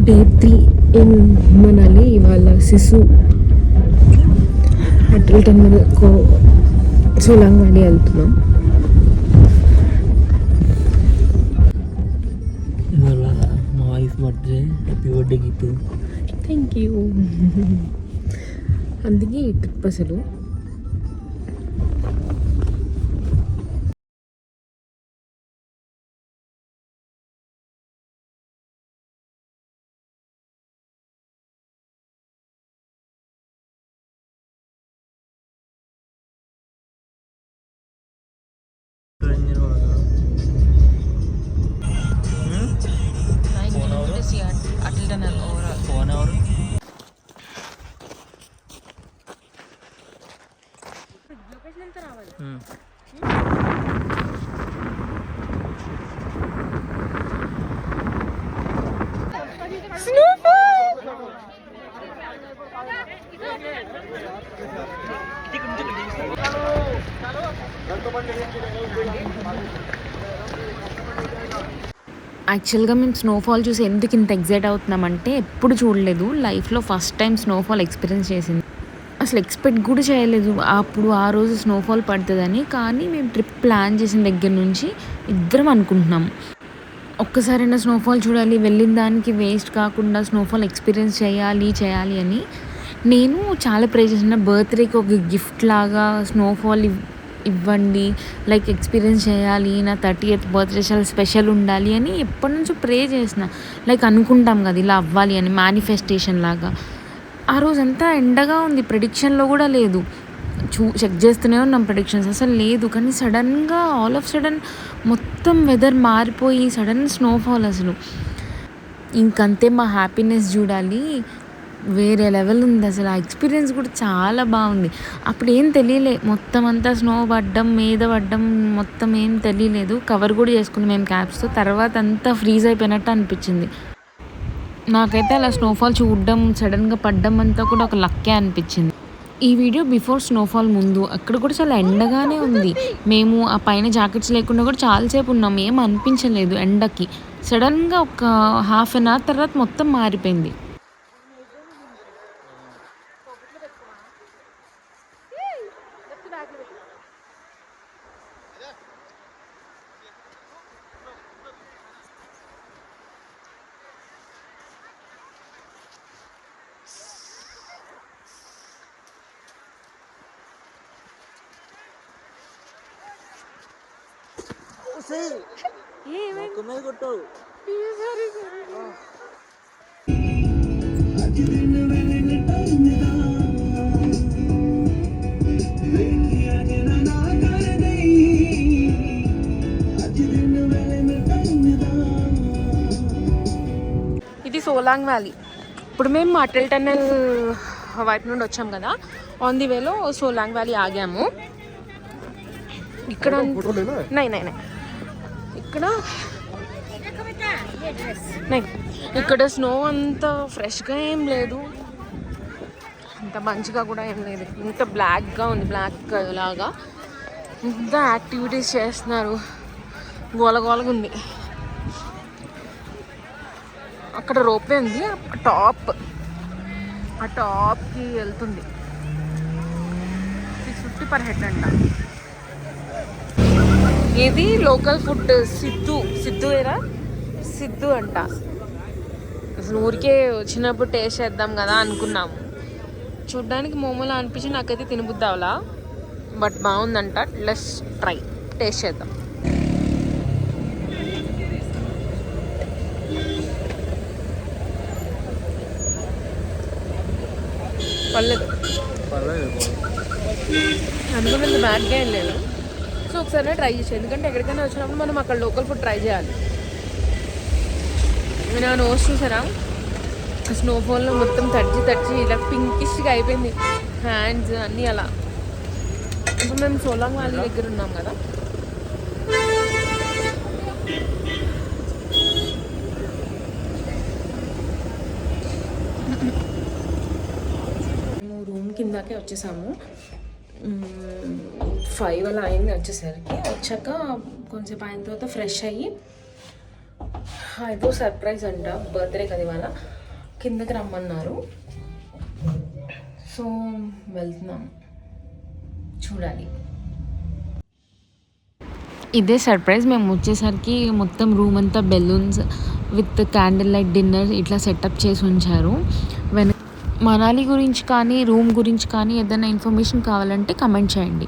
Day 3 in Manali. ఇవాళ Sissu Atal tunnel Solang valley వెళ్తున్నాం. ఇవాళ మా wife birthday. Happy birthday Geethu. Thank you. అందుకే ఈ ట్రిప్ అసలు Atal tunnel overall 1 hour. Location ఎంత రావాలి. యాక్చువల్గా మేము స్నోఫాల్ చూసి ఎందుకు ఇంత ఎగ్జైట్ అవుతున్నామంటే ఎప్పుడు చూడలేదు, లైఫ్లో ఫస్ట్ టైం స్నోఫాల్ ఎక్స్పీరియన్స్ చేసింది. అసలు ఎక్స్పెక్ట్ కూడా చేయలేదు అప్పుడు ఆ రోజు స్నోఫాల్ పడుతుందని. కానీ మేము ట్రిప్ ప్లాన్ చేసిన దగ్గర నుంచి ఇద్దరం అనుకుంటున్నాం ఒక్కసారైనా స్నోఫాల్ చూడాలి, వెళ్ళిన దానికి వేస్ట్ కాకుండా స్నోఫాల్ ఎక్స్పీరియన్స్ చేయాలి అని. నేను చాలా ప్రే చేసిన బర్త్డేకి ఒక గిఫ్ట్ లాగా స్నోఫాల్ ఇవ్వండి, లైక్ ఎక్స్పీరియన్స్ చేయాలి, నా 30th బర్త్డే చాలా స్పెషల్ ఉండాలి అని ఎప్పటి నుంచో ప్రే చేసిన. లైక్ అనుకుంటాం కదా ఇలా అవ్వాలి అని, మేనిఫెస్టేషన్ లాగా. ఆ రోజంతా ఎండగా ఉంది, ప్రెడిక్షన్లో కూడా లేదు. చెక్ చేస్తూనే ఉన్నాం ప్రెడిక్షన్స్, అసలు లేదు. కానీ సడన్గా ఆల్ ఆఫ్ సడన్ మొత్తం వెదర్ మారిపోయి సడన్ స్నోఫాల్. అసలు ఇంకంతే మా హ్యాపీనెస్ చూడాలి, వేరే లెవెల్ ఉంది అసలు. ఆ ఎక్స్పీరియన్స్ కూడా చాలా బాగుంది. అప్పుడు ఏం తెలియలే, మొత్తం అంతా స్నో పడ్డం, మీద పడ్డం, మొత్తం ఏం తెలియలేదు. కవర్ కూడా చేసుకున్నాం మేము క్యాప్స్తో. తర్వాత అంతా ఫ్రీజ్ అయిపోయినట్టు అనిపించింది నాకైతే. అలా స్నోఫాల్ చూడడం, సడన్గా పడ్డం అంతా కూడా ఒక లక్కే అనిపించింది. ఈ వీడియో బిఫోర్ స్నోఫాల్ ముందు, అక్కడ కూడా చాలా ఎండగానే ఉంది. మేము ఆ పైన జాకెట్స్ లేకుండా కూడా చాలాసేపు ఉన్నాం, ఏం అనిపించలేదు ఎండకి. సడన్గా ఒక హాఫ్ అన్ అవర్ తర్వాత మొత్తం మారిపోయింది. ఇది సోలాంగ్ వ్యాలీ. ఇప్పుడు మేము అటల్ టన్నల్ వైపు నుండి వచ్చాం కదా, ఆన్ ది వేలో సోలాంగ్ వ్యాలీ ఆగాము. ఇక్కడ ఇక్కడ స్నో అంత ఫ్రెష్గా ఏం లేదు, అంత మంచిగా కూడా ఏం లేదు. ఇంత బ్లాక్గా ఉంది, బ్లాక్ లాగా. ఇంత యాక్టివిటీస్ చేస్తున్నారు, గోలగోలగా ఉంది. అక్కడ రోప్వే ఉంది, ఆ టాప్కి వెళ్తుంది. 650 per head అంట. ఇది లోకల్ ఫుడ్, సిద్ధు అంట. అసలు ఊరికే వచ్చినప్పుడు టేస్ట్ చేద్దాం కదా అనుకున్నాము. చూడ్డానికి మోమోలా అనిపించి నాకైతే తినబుద్ధి అవలా, బట్ బాగుందంట. లెట్స్ ట్రై, టేస్ట్ చేద్దాం. పర్లేదు, అనుకున్నంత బ్యాడ్గా ఏం లేదు. సో ఒకసారి ట్రై చేసాను, ఎందుకంటే ఎక్కడికైనా వచ్చినప్పుడు మనం అక్కడ లోకల్ ఫుడ్ ట్రై చేయాలి. నా నోస్ చూసారా, స్నోఫాల్లో మొత్తం తడిచి ఇలా పింకిష్గా అయిపోయింది, హ్యాండ్స్ అన్నీ అలా. ఇప్పుడు మేము సోలాంగ్ వ్యాలీ దగ్గర ఉన్నాం కదా. మేము రూమ్ కిందకే వచ్చేసాము. 5 అలా అయింది వచ్చేసరికి. వచ్చాక కొంచెంసేపు అయిన తర్వాత ఫ్రెష్ అయ్యి, ఏదో సర్ప్రైజ్ అంట, బర్త్డే కదా ఇవాళ, కిందకి రమ్మన్నారు. సో వెళ్తున్నాం, చూడాలి. ఇదే సర్ప్రైజ్. మేము వచ్చేసరికి మొత్తం రూమ్ అంతా balloons with candle light dinner ఇట్లా సెటప్ చేసి ఉంచారు. మనాలి గురించి కానీ రూమ్ గురించి కానీ ఏదైనా ఇన్ఫర్మేషన్ కావాలంటే కమెంట్ చేయండి.